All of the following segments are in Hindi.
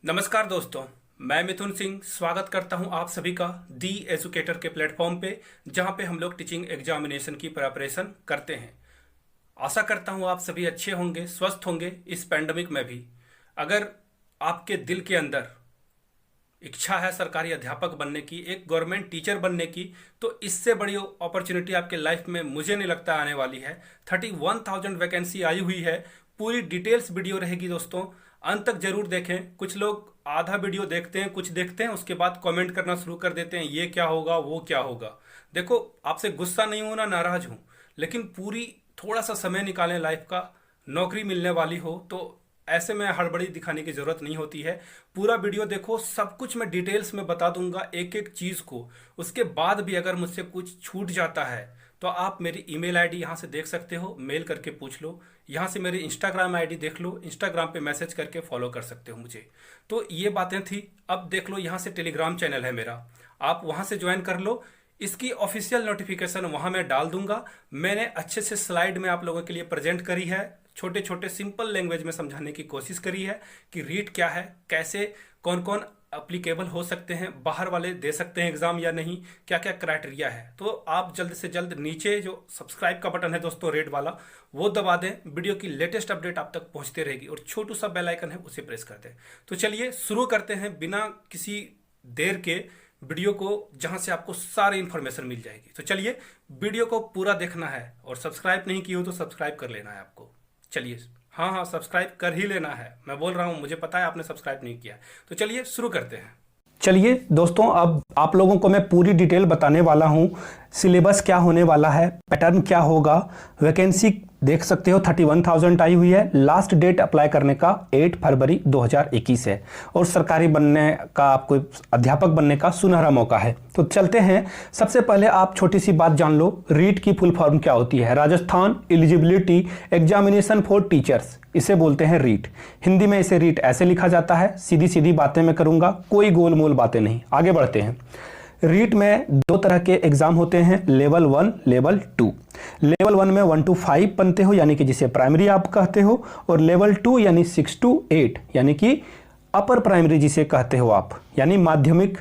नमस्कार दोस्तों, मैं मिथुन सिंह स्वागत करता हूं आप सभी का दी एजुकेटर के प्लेटफॉर्म पे, जहां पे हम लोग टीचिंग एग्जामिनेशन की प्रिपरेशन करते हैं। आशा करता हूं आप सभी अच्छे होंगे, स्वस्थ होंगे इस पैंडमिक में भी। अगर आपके दिल के अंदर इच्छा है सरकारी अध्यापक बनने की, एक गवर्नमेंट टीचर बनने की, तो इससे बड़ी अपॉर्चुनिटी आपके लाइफ में मुझे नहीं लगता आने वाली है। 31,000 वैकेंसी आई हुई है। पूरी डिटेल्स वीडियो रहेगी दोस्तों, अंत तक जरूर देखें। कुछ लोग आधा वीडियो देखते हैं, कुछ देखते हैं, उसके बाद कमेंट करना शुरू कर देते हैं, ये क्या होगा, वो क्या होगा। देखो, आपसे गुस्सा नहीं हूं ना नाराज हूं, लेकिन पूरी थोड़ा सा समय निकालें लाइफ का। नौकरी मिलने वाली हो तो ऐसे में हड़बड़ी दिखाने की जरूरत नहीं होती है। पूरा वीडियो देखो, सब कुछ मैं डिटेल्स में बता दूंगा, एक एक चीज को। उसके बाद भी अगर मुझसे कुछ छूट जाता है तो आप मेरी ईमेल आईडी यहाँ से देख सकते हो, मेल करके पूछ लो। यहाँ से मेरी इंस्टाग्राम आईडी देख लो, इंस्टाग्राम पे मैसेज करके फॉलो कर सकते हो मुझे। तो ये बातें थी। अब देख लो, यहाँ से टेलीग्राम चैनल है मेरा, आप वहाँ से ज्वाइन कर लो। इसकी ऑफिशियल नोटिफिकेशन वहाँ मैं डाल दूंगा। मैंने अच्छे से स्लाइड में आप लोगों के लिए प्रेजेंट करी है, छोटे छोटे सिंपल लैंग्वेज में समझाने की कोशिश करी है कि रीट क्या है, कैसे कौन कौन अप्लीकेबल हो सकते हैं, बाहर वाले दे सकते हैं एग्जाम या नहीं, क्या क्या क्राइटेरिया है। तो आप जल्द से जल्द नीचे जो सब्सक्राइब का बटन है दोस्तों, रेड वाला, वो दबा दें। वीडियो की लेटेस्ट अपडेट आप तक पहुंचते रहेगी, और छोटू सा बेल आइकन है उसे प्रेस कर दें। तो चलिए शुरू करते हैं बिना किसी देर के वीडियो को, जहां से आपको सारी इंफॉर्मेशन मिल जाएगी। तो चलिए, वीडियो को पूरा देखना है, और सब्सक्राइब नहीं की हो तो सब्सक्राइब कर लेना है आपको। चलिए, हाँ, सब्सक्राइब कर ही लेना है। मैं बोल रहा हूँ, मुझे पता है आपने सब्सक्राइब नहीं किया। तो चलिए शुरू करते हैं। चलिए दोस्तों, अब आप लोगों को मैं पूरी डिटेल बताने वाला हूं। सिलेबस क्या होने वाला है, पैटर्न क्या होगा। वैकेंसी देख सकते हो 31,000 आई हुई है। लास्ट डेट अप्लाई करने का 8 फरवरी 2021 है, और सरकारी बनने का, आपको अध्यापक बनने का सुनहरा मौका है। तो चलते हैं। सबसे पहले आप छोटी सी बात जान लो, रीट की फुल फॉर्म क्या होती है। Rajasthan eligibility examination for teachers, इसे बोलते हैं रीट। हिंदी में इसे रीट ऐसे लिखा जाता है। सीधी सीधी बातें मैं करूंगा, कोई गोल मोल बातें नहीं। आगे बढ़ते हैं। रीट में दो तरह के एग्जाम होते हैं, लेवल 1, लेवल 2। लेवल 1 में 1 to 5 बनते हो, यानी कि जिसे प्राइमरी आप कहते हो, और लेवल 2 यानी 6 to 8 यानी कि अपर प्राइमरी जिसे कहते हो आप, यानी माध्यमिक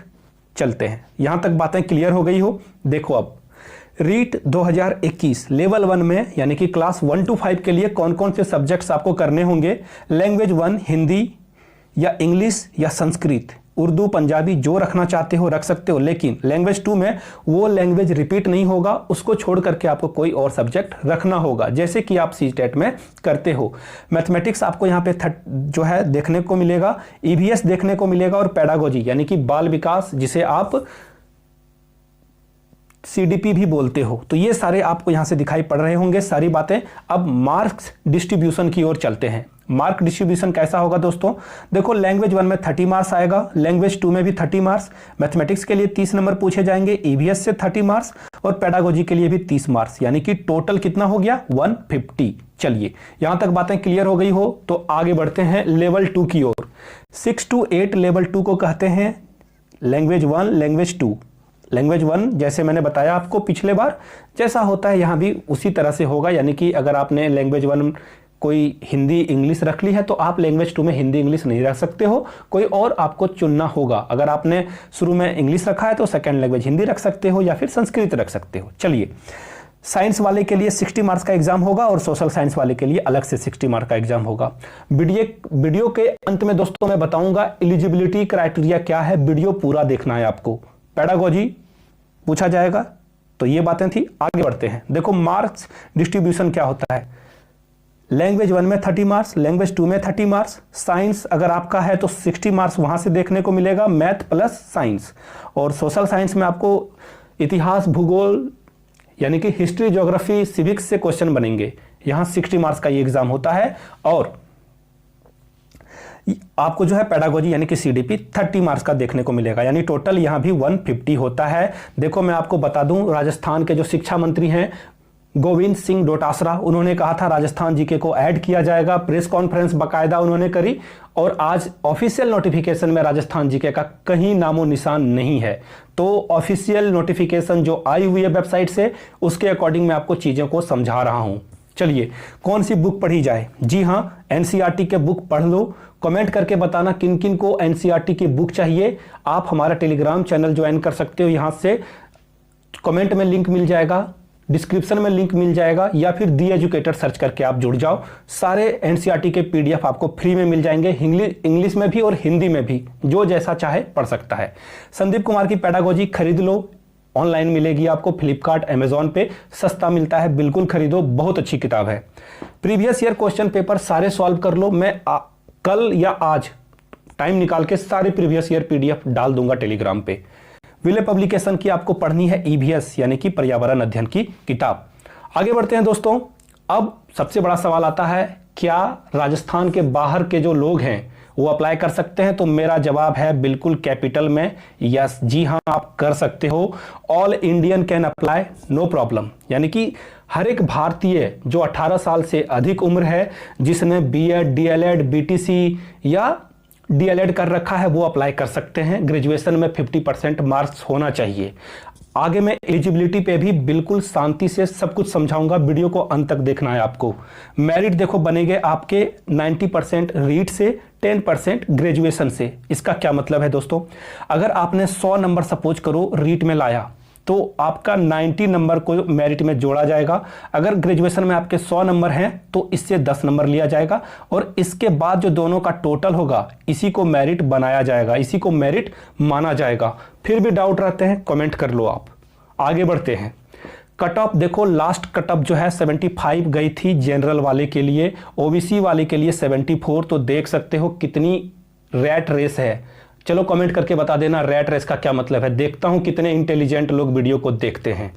चलते हैं। यहां तक बातें क्लियर हो गई हो। देखो, अब रीट 2021 लेवल 1 में, यानी कि क्लास 1 to 5 के लिए कौन कौन से सब्जेक्ट्स आपको करने होंगे। लैंग्वेज 1 हिंदी या इंग्लिश या संस्कृत, उर्दू, पंजाबी, जो रखना चाहते हो रख सकते हो। लेकिन लैंग्वेज 2 में वो लैंग्वेज रिपीट नहीं होगा, उसको छोड़ करके आपको कोई और सब्जेक्ट रखना होगा, जैसे कि आप सीटेट में करते हो। मैथमेटिक्स आपको यहाँ पे जो है देखने को मिलेगा, ईवीएस देखने को मिलेगा, और पेडागोजी यानी कि बाल विकास, जिसे आप सीडीपी भी बोलते हो। तो ये सारे आपको यहां से दिखाई पड़ रहे होंगे सारी बातें। अब मार्क्स डिस्ट्रीब्यूशन की ओर चलते हैं। मार्क डिस्ट्रीब्यूशन कैसा होगा दोस्तों, देखो, लैंग्वेज 1 में 30 मार्क्स आएगा, लैंग्वेज 2 में भी 30 मार्क्स, मैथमेटिक्स के लिए 30 नंबर पूछे जाएंगे, ईवीएस से 30 मार्क्स, और पेडागोजी के लिए भी 30 मार्क्स, यानी कि टोटल कितना हो गया, 150। चलिए, यहां तक बातें क्लियर हो गई हो तो आगे बढ़ते हैं लेवल 2 की ओर। 6 to 8 लेवल 2 को कहते हैं लैंग्वेज 1, लैंग्वेज 2। लैंग्वेज 1 जैसे मैंने बताया आपको पिछले बार, जैसा होता है यहाँ भी उसी तरह से होगा। यानी कि अगर आपने लैंग्वेज 1 कोई हिंदी इंग्लिश रख ली है, तो आप लैंग्वेज 2 में हिंदी इंग्लिश नहीं रख सकते हो, कोई और आपको चुनना होगा। अगर आपने शुरू में इंग्लिश रखा है तो सेकेंड लैंग्वेज हिंदी रख सकते हो, या फिर संस्कृत रख सकते हो। चलिए, साइंस वाले के लिए 60 मार्क्स का एग्जाम होगा, और सोशल साइंस वाले के लिए अलग से 60 मार्क्स का एग्जाम होगा। वीडियो के अंत में दोस्तों मैं बताऊंगा एलिजिबिलिटी क्राइटेरिया क्या है। वीडियो पूरा देखना है आपको। पेडागोजी पूछा जाएगा। तो ये बातें थी। आगे बढ़ते हैं। देखो, मार्क्स डिस्ट्रीब्यूशन क्या होता है। लैंग्वेज 1 में 30 मार्क्स, लैंग्वेज 2 में 30 मार्क्स, साइंस अगर आपका है तो 60 मार्क्स वहां से देखने को मिलेगा, मैथ प्लस साइंस। और सोशल साइंस में आपको इतिहास, भूगोल यानी कि हिस्ट्री, ज्योग्राफी, सिविक्स से क्वेश्चन बनेंगे। यहां 60 मार्क्स का ये एग्जाम होता है। और आपको जो है पेडागोजी यानी कि सीडीपी 30 मार्क्स का देखने को मिलेगा, यानी टोटल यहां भी 150 होता है। देखो, मैं आपको बता दूं, राजस्थान के जो शिक्षा मंत्री हैं गोविंद सिंह डोटासरा, उन्होंने कहा था राजस्थान जीके को ऐड किया जाएगा। प्रेस कॉन्फ्रेंस बाकायदा उन्होंने करी, और आज ऑफिशियल नोटिफिकेशन में राजस्थान जीके का कहीं नामो निशान नहीं है। तो ऑफिशियल नोटिफिकेशन जो आई हुई है वेबसाइट से, उसके अकॉर्डिंग मैं आपको चीजों को समझा रहा हूं। चलिए, कौन सी बुक पढ़ी जाए। जी हाँ, एनसीईआरटी के बुक पढ़ लो, कमेंट करके बताना किन किन को एनसीईआरटी की बुक चाहिए। आप हमारा टेलीग्राम चैनल ज्वाइन कर सकते हो, यहां से कमेंट में लिंक मिल जाएगा, डिस्क्रिप्शन में लिंक मिल जाएगा, या फिर दी एजुकेटर सर्च करके आप जुड़ जाओ। सारे एनसीईआरटी के पीडीएफ आपको फ्री में मिल जाएंगे, इंग्लिश में भी और हिंदी में भी, जो जैसा चाहे पढ़ सकता है। संदीप कुमार की पेडागोजी खरीद लो, ऑनलाइन मिलेगी आपको, फ्लिपकार्ट अमेजॉन पे सस्ता मिलता है, बिल्कुल खरीदो, बहुत अच्छी किताब है। प्रीवियस ईयर क्वेश्चन पेपर सारे सॉल्व कर लो, मैं कल या आज टाइम निकाल के सारे प्रीवियस ईयर पीडीएफ डाल दूंगा टेलीग्राम पे। विले पब्लिकेशन की आपको पढ़नी है ईवीएस यानी कि पर्यावरण अध्ययन की किताब। आगे बढ़ते हैं दोस्तों। अब सबसे बड़ा सवाल आता है, क्या राजस्थान के बाहर के जो लोग हैं वो अप्लाई कर सकते हैं? तो मेरा जवाब है बिल्कुल कैपिटल में यस, जी हाँ, आप कर सकते हो। All Indian can apply, no problem. यानी कि हर एक भारतीय जो 18 साल से अधिक उम्र है, जिसने बीएड, डीएलएड, बीटीसी या डीएलएड कर रखा है, वो अप्लाई कर सकते हैं। ग्रेजुएशन में 50% मार्क्स होना चाहिए। आगे मैं एलिजिबिलिटी पे भी बिल्कुल शांति से सब कुछ समझाऊंगा, वीडियो को अंत तक देखना है आपको। मेरिट देखो बनेंगे आपके 90% रीट से, 10% ग्रेजुएशन से। इसका क्या मतलब है दोस्तों? अगर आपने 100 नंबर सपोज करो रीट में लाया, तो आपका 90 नंबर को मेरिट में जोड़ा जाएगा। अगर ग्रेजुएशन में आपके 100 नंबर हैं तो इससे 10 नंबर लिया जाएगा, और इसके बाद जो दोनों का टोटल होगा इसी को मेरिट बनाया जाएगा, इसी को मेरिट माना जाएगा। फिर भी डाउट रहते हैं, कमेंट कर लो आप। आगे बढ़ते हैं। कट ऑफ देखो, लास्ट कट ऑफ जो है 75 गई थी जनरल वाले के लिए, ओबीसी वाले के लिए 74। तो देख सकते हो कितनी रैट रेस है। चलो कमेंट करके बता देना रैट रेस का क्या मतलब है। देखता हूं कितने इंटेलिजेंट लोग वीडियो को देखते हैं।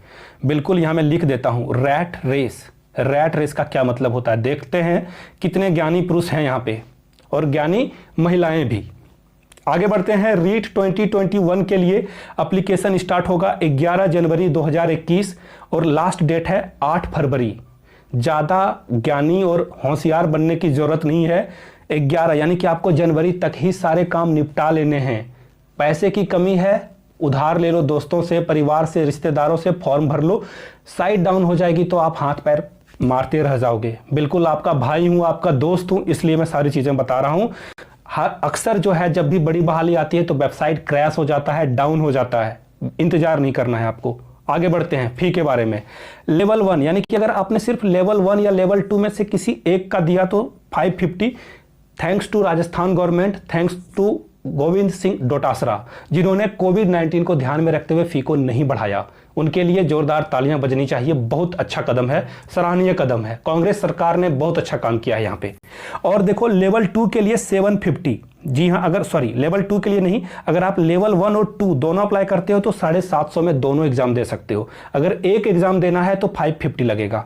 बिल्कुल यहां मैं लिख देता हूं रैट रेस। रैट रेस का क्या मतलब होता है, देखते हैं कितने ज्ञानी पुरुष हैं यहां पे, और ज्ञानी महिलाएं भी। आगे बढ़ते हैं। रीट 2021 के लिए एप्लीकेशन स्टार्ट होगा 11 जनवरी 2021 और लास्ट डेट है 8 फरवरी। ज़्यादा ज्ञानी और होशियार बनने की ज़रूरत नहीं है। 11 यानी कि आपको जनवरी तक ही सारे काम निपटा लेने हैं। पैसे की कमी है, उधार ले लो दोस्तों से, परिवार से, रिश्तेदारों से, फॉर्म भर लो। साइड डाउन हो जाएगी तो आप हाथ पैर मारते रह जाओगे। बिल्कुल आपका भाई हूँ, आपका दोस्त हूँ, इसलिए मैं सारी चीज़ें बता रहा हूँ। अक्सर जो है जब भी बड़ी बहाली आती है तो वेबसाइट क्रैश हो जाता है, डाउन हो जाता है। इंतजार नहीं करना है आपको। आगे बढ़ते हैं फी के बारे में। लेवल 1 यानी कि अगर आपने सिर्फ लेवल 1 या लेवल 2 में से किसी एक का दिया तो 550। Thanks to Rajasthan government, thanks to Govind Singh Dotasra, जिन्होंने कोविड-19 को ध्यान में रखते हुए फी को नहीं बढ़ाया। उनके लिए जोरदार तालियां बजनी चाहिए। बहुत अच्छा कदम है, सराहनीय कदम है। कांग्रेस सरकार ने बहुत अच्छा काम किया है यहाँ पे। और देखो लेवल 2 के लिए 750। जी हाँ, अगर लेवल 2 के लिए नहीं, अगर आप लेवल 1 और 2 दोनों अप्लाई करते हो तो 750 में दोनों एग्जाम दे सकते हो। अगर एक एग्जाम देना है तो 550 लगेगा।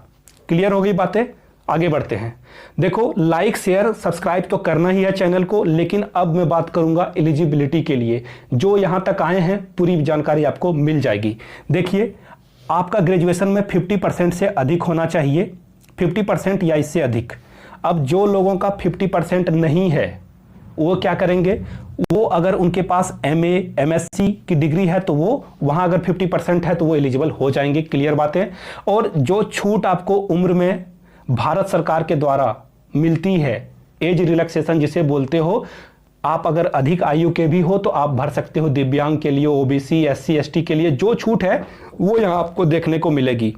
क्लियर हो गई बातें? आगे बढ़ते हैं। देखो लाइक, शेयर, सब्सक्राइब तो करना ही है चैनल को, लेकिन अब मैं बात करूंगा एलिजिबिलिटी के लिए। जो यहां तक आए हैं पूरी जानकारी आपको मिल जाएगी। देखिए आपका ग्रेजुएशन में 50% से अधिक होना चाहिए, 50% या इससे अधिक। अब जो लोगों का 50% नहीं है वो क्या करेंगे? वो अगर उनके पास MA, MSc की डिग्री है तो वो वहां अगर 50% है तो वो एलिजिबल हो जाएंगे। क्लियर बातें? और जो छूट आपको उम्र में भारत सरकार के द्वारा मिलती है, एज रिलैक्सेशन जिसे बोलते हो, आप अगर अधिक आयु के भी हो तो आप भर सकते हो। दिव्यांग के लिए, ओबीसी, SC, ST के लिए जो छूट है वो यहां आपको देखने को मिलेगी।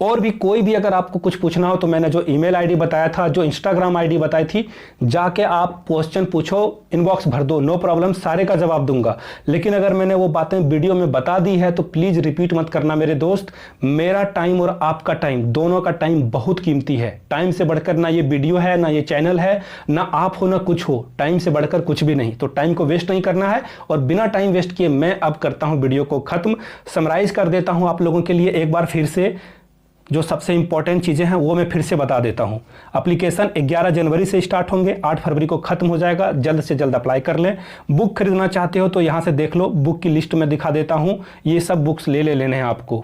और भी कोई भी अगर आपको कुछ पूछना हो तो मैंने जो ईमेल आईडी बताया था, जो इंस्टाग्राम आईडी बताई थी, जाके आप क्वेश्चन पूछो, इनबॉक्स भर दो, नो प्रॉब्लम, सारे का जवाब दूंगा। लेकिन अगर मैंने वो बातें वीडियो में बता दी है तो प्लीज रिपीट मत करना मेरे दोस्त। मेरा टाइम और आपका टाइम, दोनों का टाइम बहुत कीमती है। टाइम से बढ़कर ना ये वीडियो है, ना ये चैनल है, ना आप हो, ना कुछ हो। टाइम से बढ़कर कुछ भी नहीं। तो टाइम को वेस्ट नहीं करना है। और बिना टाइम वेस्ट किए मैं अब करता हूं वीडियो को खत्म। समराइज कर देता हूं आप लोगों के लिए एक बार फिर से। जो सबसे इंपॉर्टेंट चीज़ें हैं वो मैं फिर से बता देता हूं। एप्लीकेशन 11 जनवरी से स्टार्ट होंगे, 8 फरवरी को खत्म हो जाएगा। जल्द से जल्द अप्लाई कर लें। बुक खरीदना चाहते हो तो यहां से देख लो, बुक की लिस्ट में दिखा देता हूं। ये सब बुक्स लेने हैं आपको।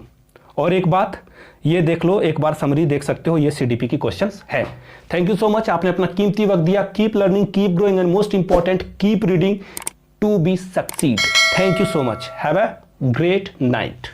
और एक बात ये देख लो, एक बार समरी देख सकते हो, ये CDP की क्वेश्चंस है। थैंक यू सो मच, आपने अपना कीमती वक्त दिया। Keep learning, keep growing and most important keep reading to be succeed. Thank you so much. Have a great night.